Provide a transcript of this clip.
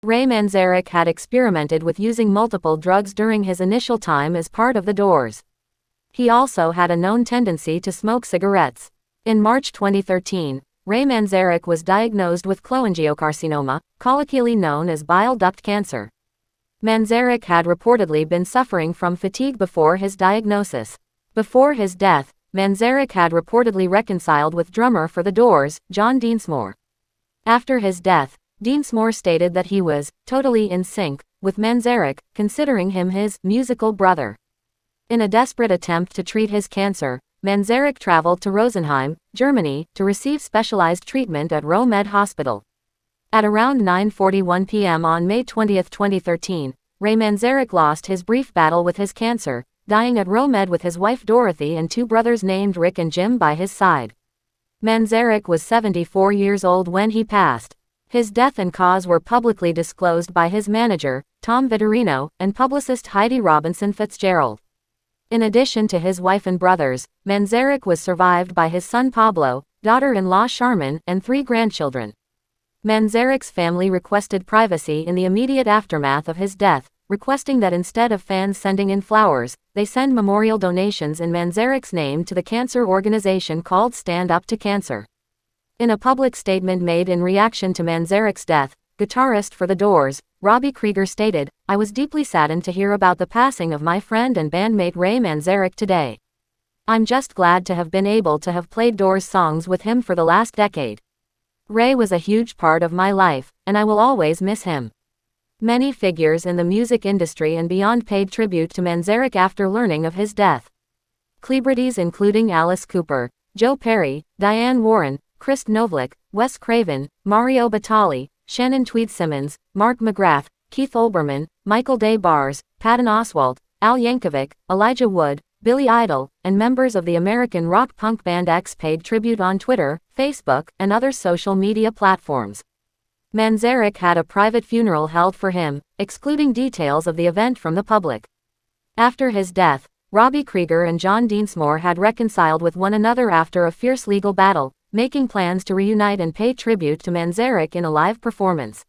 Ray Manzarek had experimented with using multiple drugs during his initial time as part of the Doors. He also had a known tendency to smoke cigarettes. In March 2013, Ray Manzarek was diagnosed with cholangiocarcinoma, colloquially known as bile duct cancer. Manzarek had reportedly been suffering from fatigue before his diagnosis. Before his death, Manzarek had reportedly reconciled with drummer for the Doors, John Densmore. After his death, Densmore stated that he was totally in sync with Manzarek, considering him his musical brother. In a desperate attempt to treat his cancer, Manzarek traveled to Rosenheim, Germany, to receive specialized treatment at Romed Hospital. At around 9:41 p.m. on May 20, 2013, Ray Manzarek lost his brief battle with his cancer, dying at Romed with his wife Dorothy and two brothers named Rick and Jim by his side. Manzarek was 74 years old when he passed. His death and cause were publicly disclosed by his manager, Tom Vitorino, and publicist Heidi Robinson Fitzgerald. In addition to his wife and brothers, Manzarek was survived by his son Pablo, daughter-in-law Charmin, and 3 grandchildren. Manzarek's family requested privacy in the immediate aftermath of his death, requesting that instead of fans sending in flowers, they send memorial donations in Manzarek's name to the cancer organization called Stand Up to Cancer. In a public statement made in reaction to Manzarek's death, guitarist for The Doors, Robbie Krieger stated, "I was deeply saddened to hear about the passing of my friend and bandmate Ray Manzarek today. I'm just glad to have been able to have played Doors songs with him for the last decade. Ray was a huge part of my life, and I will always miss him." Many figures in the music industry and beyond paid tribute to Manzarek after learning of his death. Celebrities including Alice Cooper, Joe Perry, Diane Warren, Chris Novak, Wes Craven, Mario Batali, Shannon Tweed-Simmons, Mark McGrath, Keith Olbermann, Michael Day Bars, Patton Oswalt, Al Yankovic, Elijah Wood, Billy Idol, and members of the American rock punk band X paid tribute on Twitter, Facebook, and other social media platforms. Manzarek had a private funeral held for him, excluding details of the event from the public. After his death, Robbie Krieger and John Densmore had reconciled with one another after a fierce legal battle, making plans to reunite and pay tribute to Manzarek in a live performance.